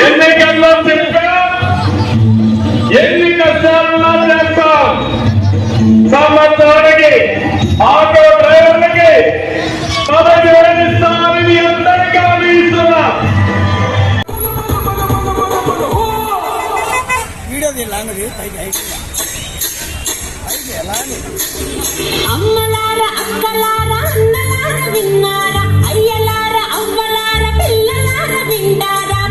ఎన్నికల్లో చెప్పా ఎన్ని కష్టాలున్నా చేస్తాం. సంవత్సరానికి ఆటో డ్రైవర్లకి పదవి ఇస్తామని అందరికీ ఆలోచిస్తున్నా. అమ్మలారా అక్కలారా అన్నలారా విన్నారా అయ్యలారా అవ్వలారా పిల్లలారా వింటారా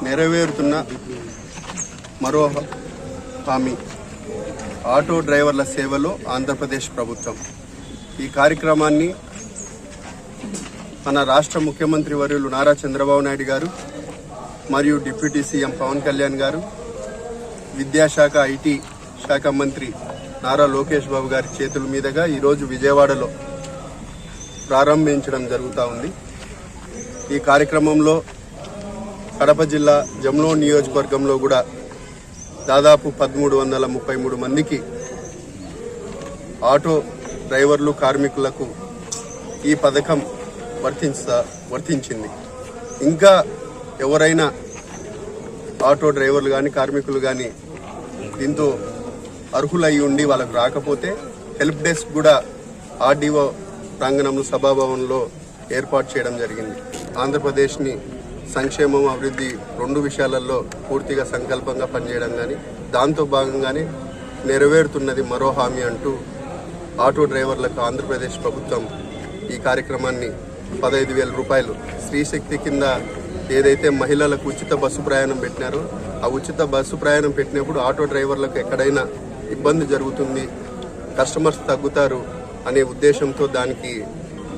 నెరవేరుతున్న మరో హామీ ఆటో డ్రైవర్ల సేవలో ఆంధ్రప్రదేశ్ ప్రభుత్వం. ఈ కార్యక్రమాన్ని మన రాష్ట్ర ముఖ్యమంత్రి వర్యులు నారా చంద్రబాబు నాయుడు గారు మరియు డిప్యూటీ సీఎం పవన్ కళ్యాణ్ గారు, విద్యాశాఖ ఐటీ శాఖ మంత్రి నారా లోకేష్ బాబు గారి చేతుల మీదుగా ఈరోజు విజయవాడలో ప్రారంభించడం జరుగుతూ ఉంది. ఈ కార్యక్రమంలో కడప జిల్లా జమ్లోన్ నియోజకవర్గంలో కూడా దాదాపు 1333 మందికి ఆటో డ్రైవర్లు కార్మికులకు ఈ పథకం వర్తించింది. ఇంకా ఎవరైనా ఆటో డ్రైవర్లు కానీ కార్మికులు కానీ దీంతో అర్హులై ఉండి వాళ్ళకు రాకపోతే హెల్ప్ డెస్క్ కూడా ఆర్డీఓ ప్రాంగణంలో సభాభవన్లో ఏర్పాటు చేయడం జరిగింది. ఆంధ్రప్రదేశ్ని సంక్షేమం అభివృద్ధి రెండు విషయాలలో పూర్తిగా సంకల్పంగా పనిచేయడం కానీ దాంతో భాగంగానే నెరవేరుతున్నది మరో హామీ అంటూ ఆటో డ్రైవర్లకు ఆంధ్రప్రదేశ్ ప్రభుత్వం ఈ కార్యక్రమాన్ని 15,000 రూపాయలు స్త్రీశక్తి కింద ఏదైతే మహిళలకు ఉచిత బస్సు ప్రయాణం పెట్టినారో ఆ ఉచిత బస్సు ప్రయాణం పెట్టినప్పుడు ఆటో డ్రైవర్లకు ఎక్కడైనా ఇబ్బంది జరుగుతుంది, కస్టమర్స్ తగ్గుతారు అనే ఉద్దేశంతో దానికి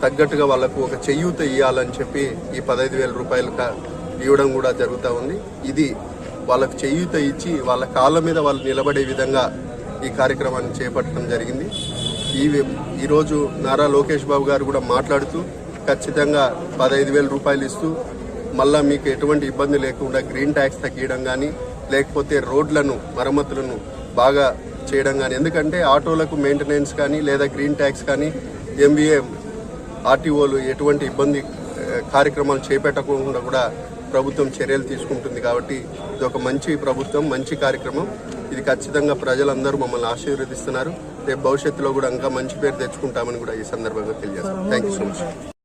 తగ్గట్టుగా వాళ్లకు ఒక చేయూత ఇవ్వాలని చెప్పి ఈ 15,000 రూపాయలు ఇవ్వడం కూడా జరుగుతూ ఉంది. ఇది వాళ్ళకు చేయూత ఇచ్చి వాళ్ళ కాళ్ళ మీద వాళ్ళు నిలబడే విధంగా ఈ కార్యక్రమాన్ని చేపట్టడం జరిగింది. ఈరోజు నారా లోకేష్ బాబు గారు కూడా మాట్లాడుతూ ఖచ్చితంగా 15,000 రూపాయలు ఇస్తూ మళ్ళా మీకు ఎటువంటి ఇబ్బంది లేకుండా గ్రీన్ ట్యాక్స్ తగ్గించడం కానీ లేకపోతే రోడ్లను మరమ్మతులను బాగా చేయడం కానీ, ఎందుకంటే ఆటోలకు మెయింటెనెన్స్ కానీ లేదా గ్రీన్ ట్యాక్స్ కానీ ఎంబీఏ ఆర్టీఓలు ఎటువంటి ఇబ్బంది కార్యక్రమాలు చేపట్టకుండా కూడా ప్రభుత్వం చర్యలు తీసుకుంటుంది. కాబట్టి ఇది ఒక మంచి ప్రభుత్వం, మంచి కార్యక్రమం. ఇది ఖచ్చితంగా ప్రజలందరూ మమ్మల్ని ఆశీర్వదిస్తున్నారు. రేపు భవిష్యత్తులో కూడా ఇంకా మంచి పేరు తెచ్చుకుంటామని కూడా ఈ సందర్భంగా తెలియజేస్తాం. Thank you so much.